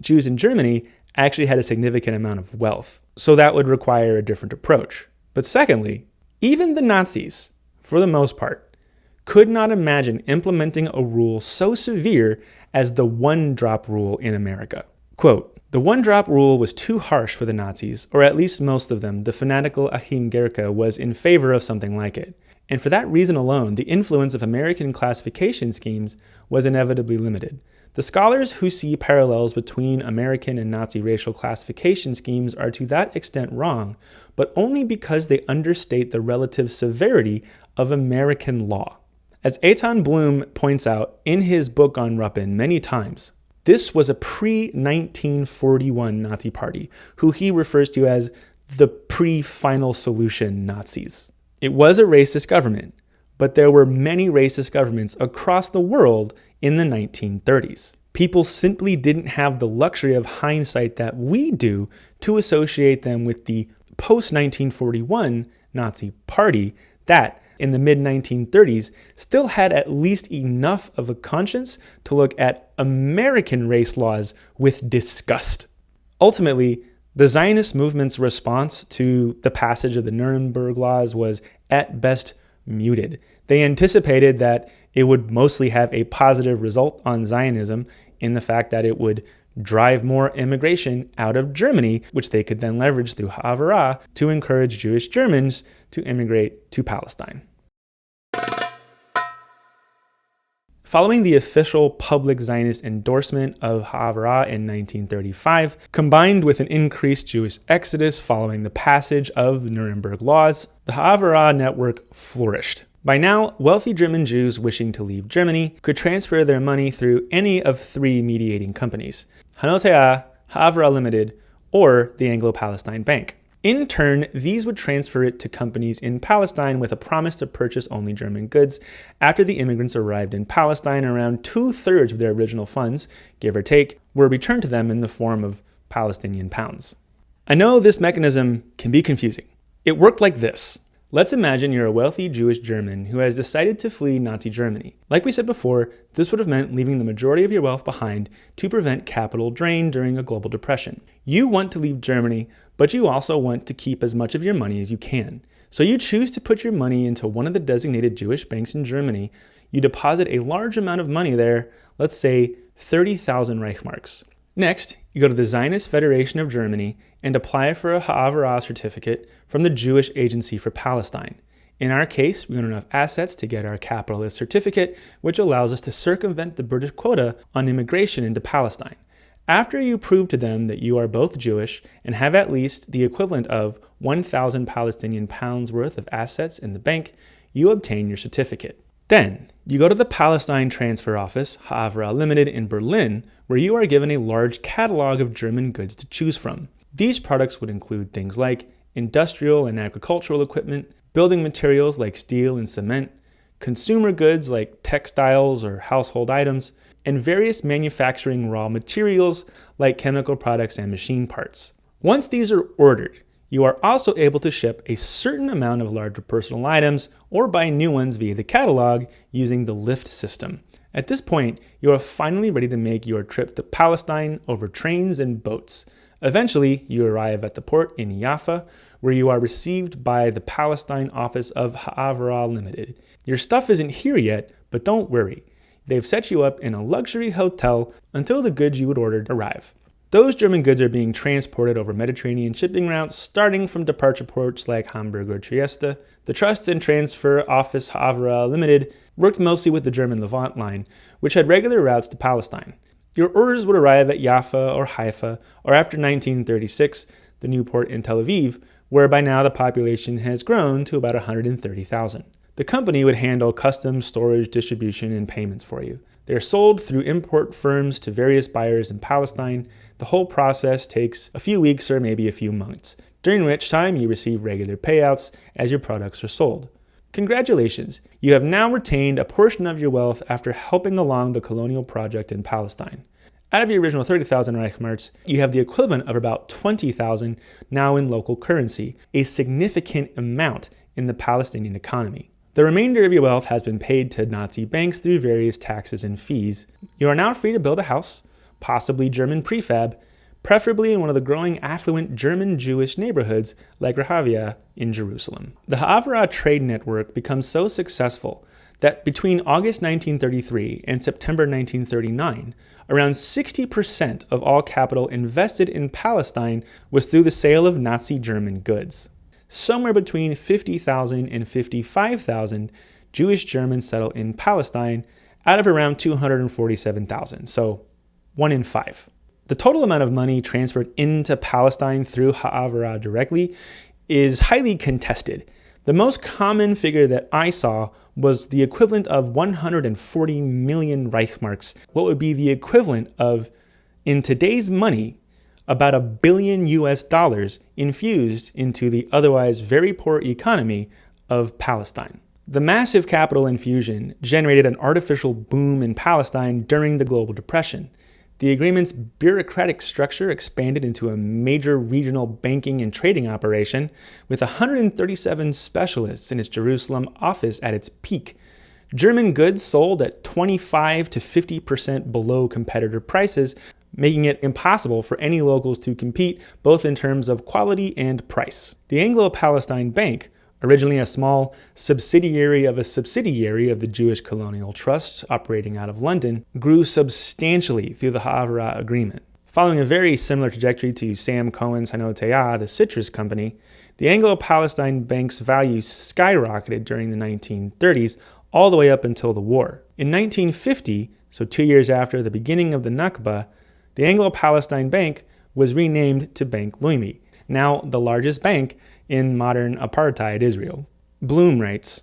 Jews in Germany actually had a significant amount of wealth. So that would require a different approach. But secondly, even the Nazis, for the most part, could not imagine implementing a rule so severe as the one-drop rule in America. Quote, "The one-drop rule was too harsh for the Nazis, or at least most of them. The fanatical Achim Gerke was in favor of something like it. And for that reason alone, the influence of American classification schemes was inevitably limited. The scholars who see parallels between American and Nazi racial classification schemes are to that extent wrong, but only because they understate the relative severity of American law. As Eitan Bloom points out in his book on Ruppin many times, this was a pre-1941 Nazi party, who he refers to as the pre-final solution Nazis. It was a racist government, but there were many racist governments across the world in the 1930s. People simply didn't have the luxury of hindsight that we do to associate them with the post-1941 Nazi party that, in the mid-1930s, still had at least enough of a conscience to look at American race laws with disgust. Ultimately, the Zionist movement's response to the passage of the Nuremberg laws was, at best, muted. They anticipated that it would mostly have a positive result on Zionism in the fact that it would drive more immigration out of Germany, which they could then leverage through Haavara to encourage Jewish Germans to immigrate to Palestine. Following the official public Zionist endorsement of Haavara in 1935, combined with an increased Jewish exodus following the passage of the Nuremberg laws, the Haavara network flourished. By now, wealthy German Jews wishing to leave Germany could transfer their money through any of three mediating companies: Hanotea, Haavara Limited, or the Anglo-Palestine Bank. In turn, these would transfer it to companies in Palestine with a promise to purchase only German goods. After the immigrants arrived in Palestine, around 2/3 of their original funds, give or take, were returned to them in the form of Palestinian pounds. I know this mechanism can be confusing. It worked like this. Let's imagine you're a wealthy Jewish German who has decided to flee Nazi Germany. Like we said before, this would have meant leaving the majority of your wealth behind to prevent capital drain during a global depression. You want to leave Germany, but you also want to keep as much of your money as you can. So you choose to put your money into one of the designated Jewish banks in Germany. You deposit a large amount of money there, let's say 30,000 Reichsmarks. Next, you go to the Zionist Federation of Germany and apply for a Haavara certificate from the Jewish Agency for Palestine. In our case, we own enough assets to get our capitalist certificate, which allows us to circumvent the British quota on immigration into Palestine. After you prove to them that you are both Jewish and have at least the equivalent of 1,000 Palestinian pounds worth of assets in the bank, you obtain your certificate. Then, you go to the Palestine Transfer Office, Haavara Limited in Berlin, where you are given a large catalog of German goods to choose from. These products would include things like industrial and agricultural equipment, building materials like steel and cement, consumer goods like textiles or household items, and various manufacturing raw materials like chemical products and machine parts. Once these are ordered, you are also able to ship a certain amount of larger personal items or buy new ones via the catalog using the lift system. At this point, you are finally ready to make your trip to Palestine over trains and boats. Eventually, you arrive at the port in Jaffa, where you are received by the Palestine office of Haavara Limited. Your stuff isn't here yet, but don't worry. They've set you up in a luxury hotel until the goods you had ordered arrive. Those German goods are being transported over Mediterranean shipping routes, starting from departure ports like Hamburg or Trieste. The Trust and Transfer Office Haavara Limited worked mostly with the German Levant line, which had regular routes to Palestine. Your orders would arrive at Jaffa or Haifa, or after 1936, the new port in Tel Aviv, where by now the population has grown to about 130,000. The company would handle customs, storage, distribution, and payments for you. They are sold through import firms to various buyers in Palestine. The whole process takes a few weeks or maybe a few months, during which time you receive regular payouts as your products are sold. Congratulations, you have now retained a portion of your wealth after helping along the colonial project in Palestine. Out of your original 30,000 Reichsmarks, you have the equivalent of about 20,000 now in local currency, a significant amount in the Palestinian economy. The remainder of your wealth has been paid to Nazi banks through various taxes and fees. You are now free to build a house, possibly German prefab, preferably in one of the growing affluent German Jewish neighborhoods like Rehavia in Jerusalem. The Haavara trade network becomes so successful that between August 1933 and September 1939, around 60% of all capital invested in Palestine was through the sale of Nazi German goods. Somewhere between 50,000 and 55,000 Jewish Germans settle in Palestine out of around 247,000, so 1 in 5. The total amount of money transferred into Palestine through Haavara directly is highly contested. The most common figure that I saw was the equivalent of 140 million Reichsmarks, what would be the equivalent of, in today's money, about $1 billion infused into the otherwise very poor economy of Palestine. The massive capital infusion generated an artificial boom in Palestine during the Global Depression. The agreement's bureaucratic structure expanded into a major regional banking and trading operation with 137 specialists in its Jerusalem office at its peak. German goods sold at 25 to 50% below competitor prices, making it impossible for any locals to compete both in terms of quality and price. The Anglo-Palestine Bank, originally a small subsidiary of the Jewish Colonial Trust operating out of London, grew substantially through the Haavara agreement. Following a very similar trajectory to Sam Cohen's Hanoteah, the citrus company, the Anglo-Palestine Bank's value skyrocketed during the 1930s, all the way up until the war. In 1950, so 2 years after the beginning of the Nakba, the Anglo-Palestine Bank was renamed to Bank Leumi, now the largest bank in modern apartheid Israel. Bloom writes,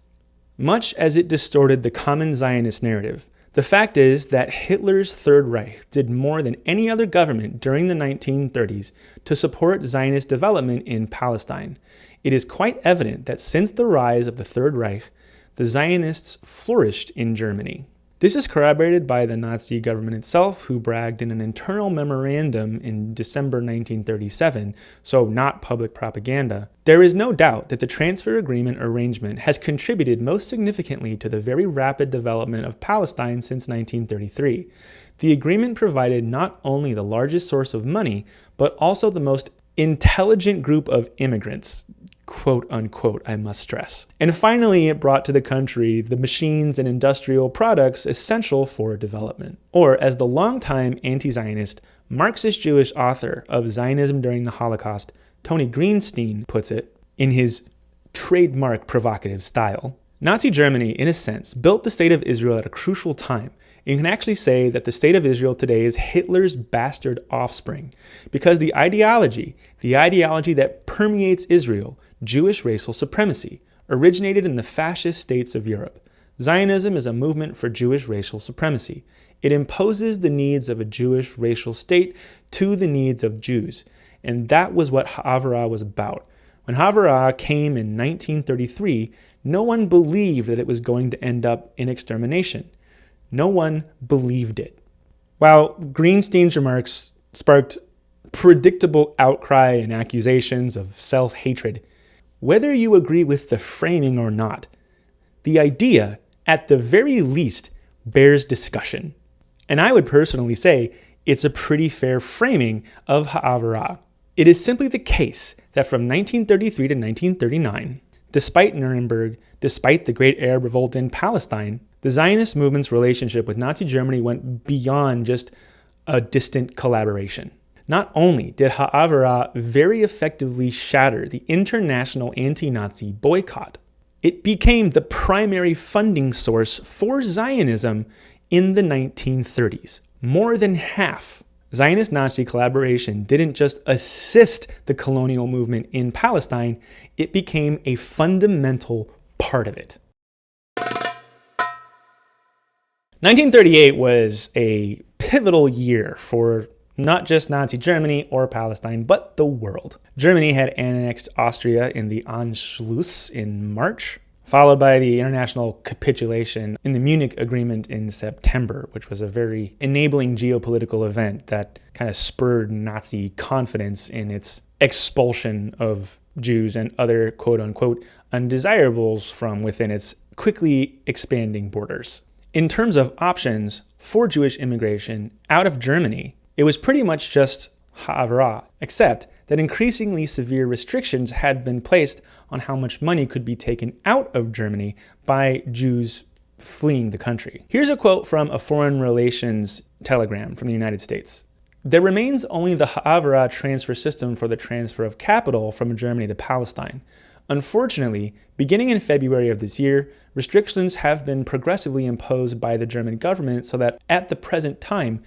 much as it distorted the common Zionist narrative, the fact is that Hitler's Third Reich did more than any other government during the 1930s to support Zionist development in Palestine. It is quite evident that since the rise of the Third Reich, the Zionists flourished in Germany. This is corroborated by the Nazi government itself, who bragged in an internal memorandum in December 1937, so not public propaganda. There is no doubt that the transfer agreement arrangement has contributed most significantly to the very rapid development of Palestine since 1933. The agreement provided not only the largest source of money, but also the most intelligent group of immigrants, quote unquote, I must stress. And finally, it brought to the country the machines and industrial products essential for development. Or, as the longtime anti-Zionist, Marxist Jewish author of Zionism During the Holocaust, Tony Greenstein, puts it, in his trademark provocative style, Nazi Germany, in a sense, built the State of Israel at a crucial time. You can actually say that the State of Israel today is Hitler's bastard offspring, because the ideology that permeates Israel, Jewish racial supremacy, originated in the fascist states of Europe. Zionism is a movement for Jewish racial supremacy. It imposes the needs of a Jewish racial state to the needs of Jews, and that was what Haavara was about. When Haavara came in 1933, no one believed that it was going to end up in extermination. No one believed it. While Greenstein's remarks sparked predictable outcry and accusations of self-hatred, whether you agree with the framing or not, the idea, at the very least, bears discussion. And I would personally say it's a pretty fair framing of Haavara. It is simply the case that from 1933 to 1939, despite Nuremberg, despite the Great Arab Revolt in Palestine, the Zionist movement's relationship with Nazi Germany went beyond just a distant collaboration. Not only did Haavara very effectively shatter the international anti-Nazi boycott, it became the primary funding source for Zionism in the 1930s. More than half. Zionist-Nazi collaboration didn't just assist the colonial movement in Palestine, it became a fundamental part of it. 1938 was a pivotal year for not just Nazi Germany or Palestine, but the world. Germany had annexed Austria in the Anschluss in March, followed by the international capitulation in the Munich Agreement in September, which was a very enabling geopolitical event that kind of spurred Nazi confidence in its expulsion of Jews and other quote-unquote undesirables from within its quickly expanding borders. In terms of options for Jewish immigration out of Germany, it was pretty much just Haavara, except that increasingly severe restrictions had been placed on how much money could be taken out of Germany by Jews fleeing the country. Here's a quote from a foreign relations telegram from the United States. There remains only the Haavara transfer system for the transfer of capital from Germany to Palestine. Unfortunately, beginning in February of this year, restrictions have been progressively imposed by the German government so that at the present time,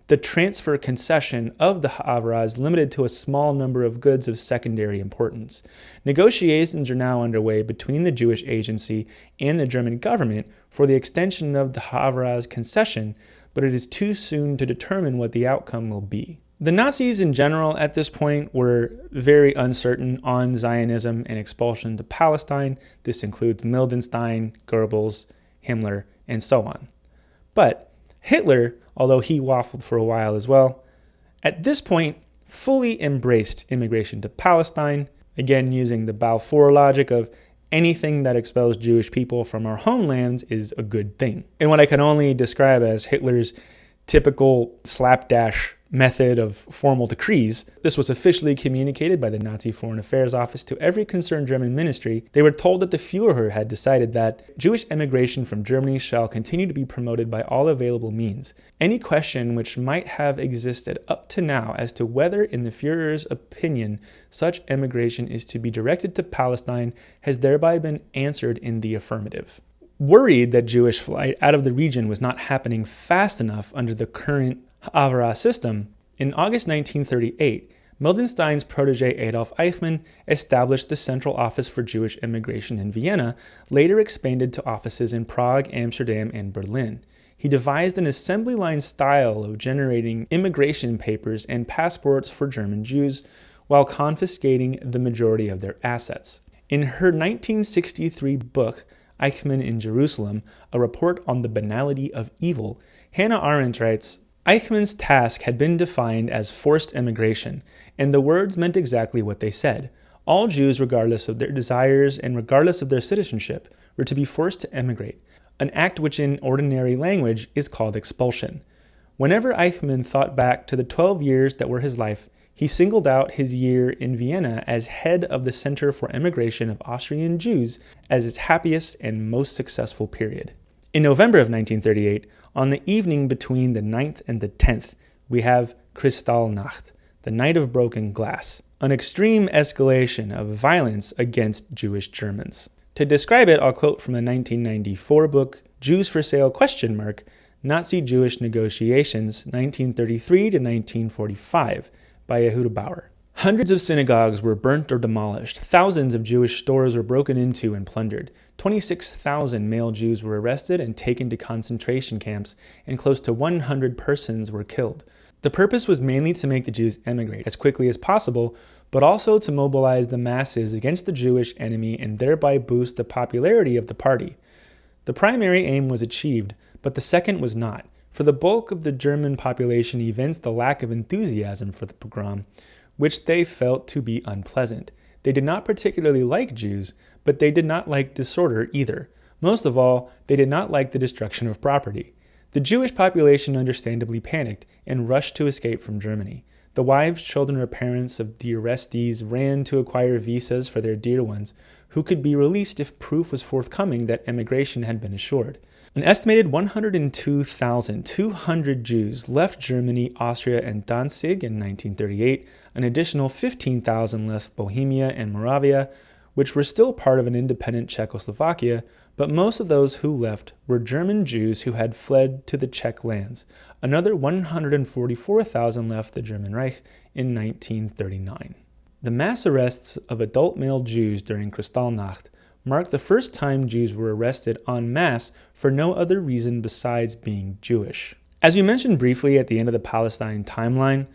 the transfer concession of the Haavara is limited to a small number of goods of secondary importance. Negotiations are now underway between the Jewish agency and the German government for the extension of the Haavara's concession, but it is too soon to determine what the outcome will be. The Nazis in general at this point were very uncertain on Zionism and expulsion to Palestine. This includes Mildenstein, Goebbels, Himmler, and so on. But Hitler, although he waffled for a while as well, at this point fully embraced immigration to Palestine, again using the Balfour logic of anything that expels Jewish people from our homelands is a good thing. In what I can only describe as Hitler's typical slapdash method of formal decrees, this was officially communicated by the Nazi Foreign Affairs Office to every concerned German ministry. They were told that the Führer had decided that Jewish emigration from Germany shall continue to be promoted by all available means. Any question which might have existed up to now as to whether, in the Führer's opinion, such emigration is to be directed to Palestine has thereby been answered in the affirmative. Worried that Jewish flight out of the region was not happening fast enough under the current Haavara system, in August 1938, Mildenstein's protege Adolf Eichmann established the Central Office for Jewish Immigration in Vienna, later expanded to offices in Prague, Amsterdam, and Berlin. He devised an assembly line style of generating immigration papers and passports for German Jews while confiscating the majority of their assets. In her 1963 book, Eichmann in Jerusalem, a report on the banality of evil, Hannah Arendt writes, Eichmann's task had been defined as forced immigration, and the words meant exactly what they said. All Jews, regardless of their desires and regardless of their citizenship, were to be forced to emigrate, an act which in ordinary language is called expulsion. Whenever Eichmann thought back to the 12 years that were his life, he singled out his year in Vienna as head of the Center for Emigration of Austrian Jews as its happiest and most successful period. In November of 1938, on the evening between the 9th and the 10th, we have Kristallnacht, the night of broken glass, an extreme escalation of violence against Jewish Germans. To describe it, I'll quote from a 1994 book, Jews for Sale ? Nazi-Jewish Negotiations, 1933 to 1945, by Yehuda Bauer. Hundreds of synagogues were burnt or demolished. Thousands of Jewish stores were broken into and plundered. 26,000 male Jews were arrested and taken to concentration camps, and close to 100 persons were killed. The purpose was mainly to make the Jews emigrate as quickly as possible, but also to mobilize the masses against the Jewish enemy and thereby boost the popularity of the party. The primary aim was achieved, but the second was not. For the bulk of the German population evinced the lack of enthusiasm for the pogrom, which they felt to be unpleasant. They did not particularly like Jews, but they did not like disorder either. Most of all, they did not like the destruction of property. The Jewish population understandably panicked and rushed to escape from Germany. The wives, children, or parents of the arrestees ran to acquire visas for their dear ones, who could be released if proof was forthcoming that emigration had been assured. An estimated 102,200 Jews left Germany, Austria, and Danzig in 1938. An additional 15,000 left Bohemia and Moravia, which were still part of an independent Czechoslovakia, but most of those who left were German Jews who had fled to the Czech lands. Another 144,000 left the German Reich in 1939. The mass arrests of adult male Jews during Kristallnacht marked the first time Jews were arrested en masse for no other reason besides being Jewish. As we mentioned briefly at the end of the Palestine timeline,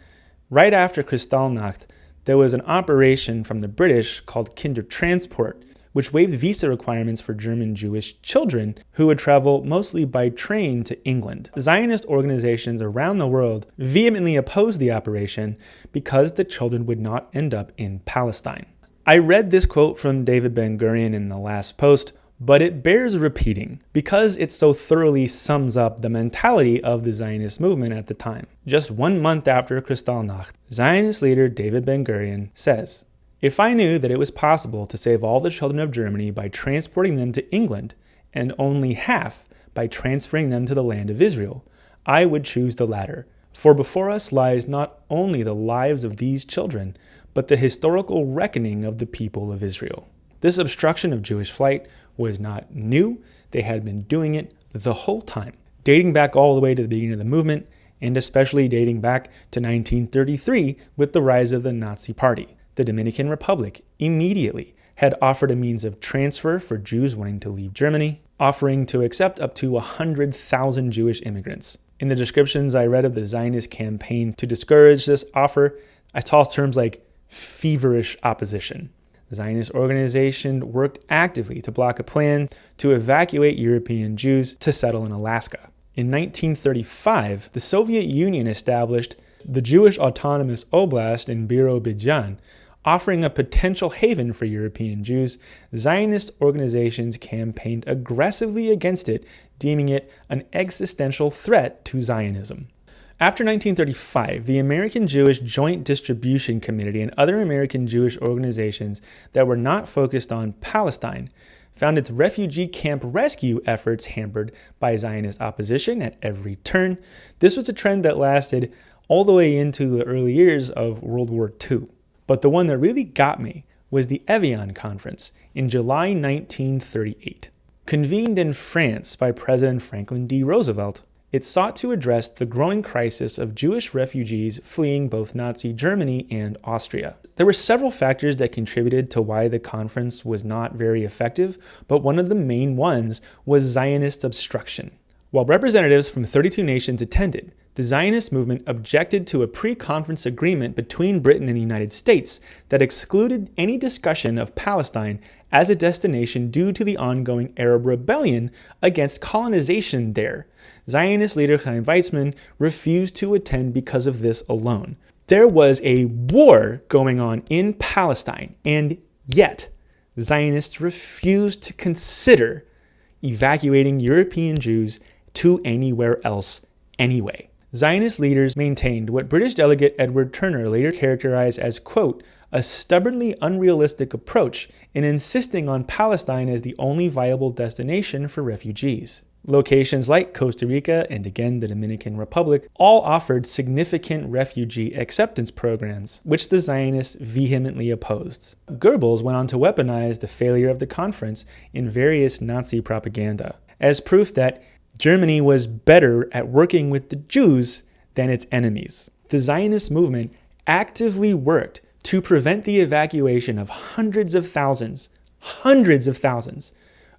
right after Kristallnacht, there was an operation from the British called Kindertransport, which waived visa requirements for German Jewish children who would travel mostly by train to England. Zionist organizations around the world vehemently opposed the operation because the children would not end up in Palestine. I read this quote from David Ben-Gurion in the last post, but it bears repeating because it so thoroughly sums up the mentality of the Zionist movement at the time. Just 1 month after Kristallnacht, Zionist leader David Ben-Gurion says, "If I knew that it was possible to save all the children of Germany by transporting them to England, and only half by transferring them to the land of Israel, I would choose the latter. For before us lies not only the lives of these children, but the historical reckoning of the people of Israel." This obstruction of Jewish flight was not new. They had been doing it the whole time, dating back all the way to the beginning of the movement, and especially dating back to 1933 with the rise of the Nazi Party. The Dominican Republic immediately had offered a means of transfer for Jews wanting to leave Germany, offering to accept up to 100,000 Jewish immigrants. In the descriptions I read of the Zionist campaign to discourage this offer, I saw terms like feverish opposition. The Zionist organization worked actively to block a plan to evacuate European Jews to settle in Alaska. In 1935, the Soviet Union established the Jewish Autonomous Oblast in Birobidzhan, offering a potential haven for European Jews. Zionist organizations campaigned aggressively against it, deeming it an existential threat to Zionism. After 1935, the American Jewish Joint Distribution Committee and other American Jewish organizations that were not focused on Palestine found its refugee camp rescue efforts hampered by Zionist opposition at every turn. This was a trend that lasted all the way into the early years of World War II. But the one that really got me was the Evian Conference in July 1938. Convened in France by President Franklin D. Roosevelt, it sought to address the growing crisis of Jewish refugees fleeing both Nazi Germany and Austria. There were several factors that contributed to why the conference was not very effective, but one of the main ones was Zionist obstruction. While representatives from 32 nations attended, the Zionist movement objected to a pre-conference agreement between Britain and the United States that excluded any discussion of Palestine as a destination due to the ongoing Arab rebellion against colonization there. Zionist leader Chaim Weizmann refused to attend because of this alone. There was a war going on in Palestine, and yet Zionists refused to consider evacuating European Jews to anywhere else anyway. Zionist leaders maintained what British delegate Edward Turner later characterized as, quote, a stubbornly unrealistic approach in insisting on Palestine as the only viable destination for refugees. Locations like Costa Rica and again the Dominican Republic all offered significant refugee acceptance programs, which the Zionists vehemently opposed. Goebbels went on to weaponize the failure of the conference in various Nazi propaganda as proof that Germany was better at working with the Jews than its enemies. The Zionist movement actively worked to prevent the evacuation of hundreds of thousands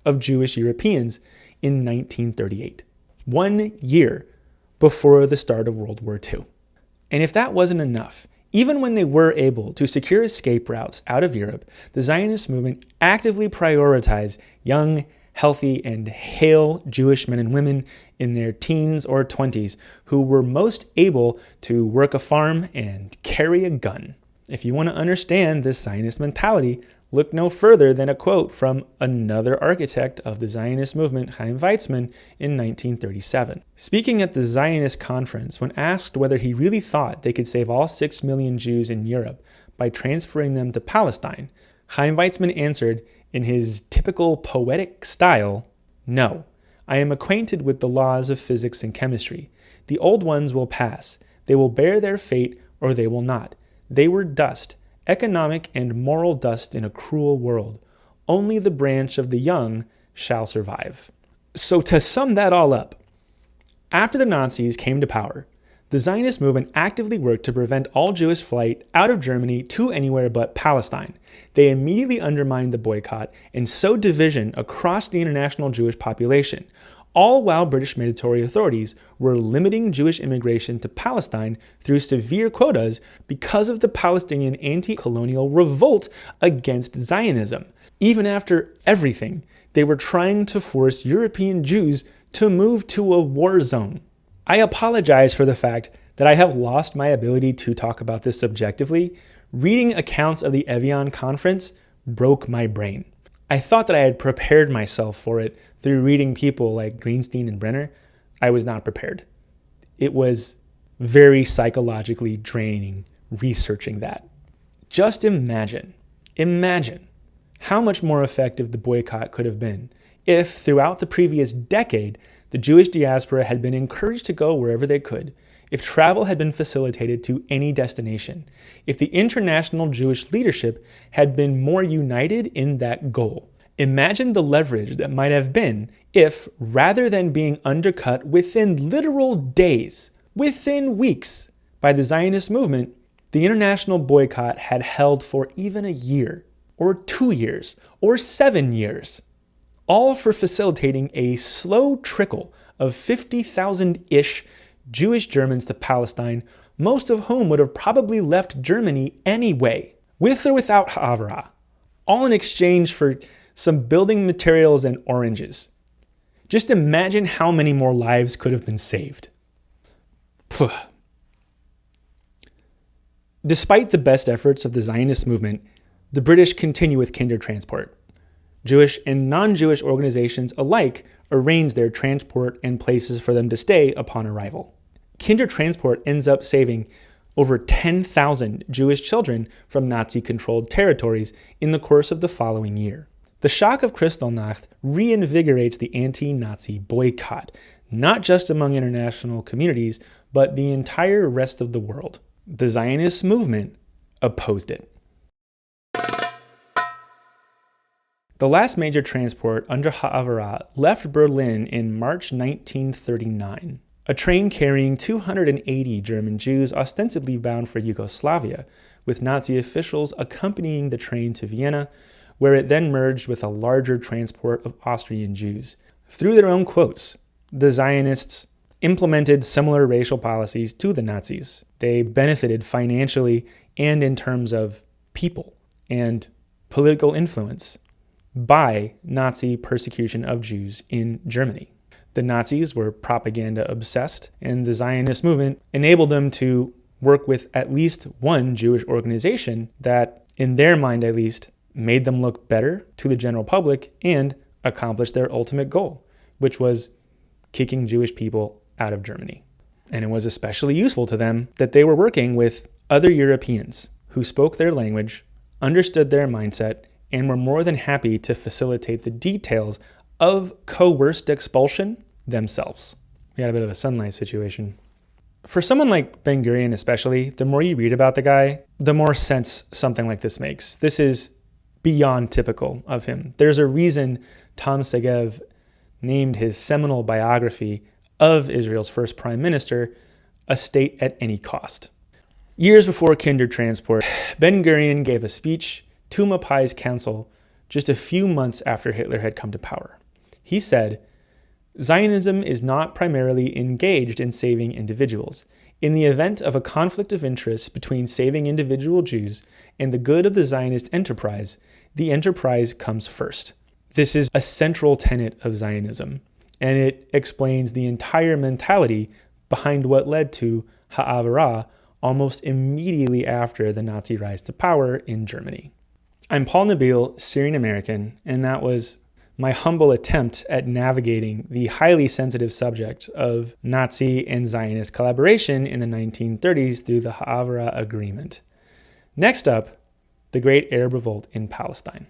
of Jewish Europeans in 1938, 1 year before the start of World War II. And if that wasn't enough, even when they were able to secure escape routes out of Europe, the Zionist movement actively prioritized young, healthy, and hale Jewish men and women in their teens or 20s who were most able to work a farm and carry a gun. If you want to understand this Zionist mentality, Look no further than a quote from another architect of the Zionist movement, Chaim Weizmann, in 1937. Speaking at the Zionist conference, when asked whether he really thought they could save all 6 million Jews in Europe by transferring them to Palestine, Chaim Weizmann answered in his typical poetic style, "No, I am acquainted with the laws of physics and chemistry. The old ones will pass. They will bear their fate or they will not. They were dust, economic and moral dust in a cruel world. Only the branch of the young shall survive." So to sum that all up, after the Nazis came to power, the Zionist movement actively worked to prevent all Jewish flight out of Germany to anywhere but Palestine. They immediately undermined the boycott and sowed division across the international Jewish population, all while British military authorities were limiting Jewish immigration to Palestine through severe quotas because of the Palestinian anti-colonial revolt against Zionism. Even after everything, they were trying to force European Jews to move to a war zone. I apologize for the fact that I have lost my ability to talk about this subjectively. Reading accounts of the Evian conference broke my brain. I thought that I had prepared myself for it through reading people like Greenstein and Brenner. I was not prepared. It was very psychologically draining researching that. Just imagine how much more effective the boycott could have been if, throughout the previous decade, the Jewish diaspora had been encouraged to go wherever they could, if travel had been facilitated to any destination, if the international Jewish leadership had been more united in that goal. Imagine the leverage that might have been if, rather than being undercut within literal days, within weeks, by the Zionist movement, the international boycott had held for even a year, or 2 years, or 7 years, all for facilitating a slow trickle of 50,000-ish Jewish Germans to Palestine, most of whom would have probably left Germany anyway, with or without Haavara, all in exchange for some building materials and oranges. Just imagine how many more lives could have been saved. Phew. Despite the best efforts of the Zionist movement, the British continue with kinder transport. Jewish and non-Jewish organizations alike arrange their transport and places for them to stay upon arrival. Kinder transport ends up saving over 10,000 Jewish children from Nazi-controlled territories in the course of the following year. The shock of Kristallnacht reinvigorates the anti-Nazi boycott, not just among international communities, but the entire rest of the world. The Zionist movement opposed it. The last major transport under Haavara left Berlin in March 1939. A train carrying 280 German Jews ostensibly bound for Yugoslavia, with Nazi officials accompanying the train to Vienna, where it then merged with a larger transport of Austrian Jews. Through their own quotes, the Zionists implemented similar racial policies to the Nazis. They benefited financially and in terms of people and political influence by Nazi persecution of Jews in Germany. The Nazis were propaganda obsessed, and the Zionist movement enabled them to work with at least one Jewish organization that, in their mind at least, made them look better to the general public and accomplish their ultimate goal, which was kicking Jewish people out of Germany. And it was especially useful to them that they were working with other Europeans who spoke their language, understood their mindset, and were more than happy to facilitate the details of coerced expulsion themselves. We had a bit of a Sunlight situation. For someone like Ben Gurion especially, the more you read about the guy, the more sense something like this makes. This is beyond typical of him. There's a reason Tom Segev named his seminal biography of Israel's first prime minister, "A State at Any Cost." Years before Kinder Transport, Ben Gurion gave a speech to Mapai's council just a few months after Hitler had come to power. He said, "Zionism is not primarily engaged in saving individuals. In the event of a conflict of interest between saving individual Jews and the good of the Zionist enterprise, the enterprise comes first." This is a central tenet of Zionism, and it explains the entire mentality behind what led to Haavara almost immediately after the Nazi rise to power in Germany. I'm Paul Nabil, Syrian American, and that was my humble attempt at navigating the highly sensitive subject of Nazi and Zionist collaboration in the 1930s through the Haavara Agreement. Next up, the Great Arab Revolt in Palestine.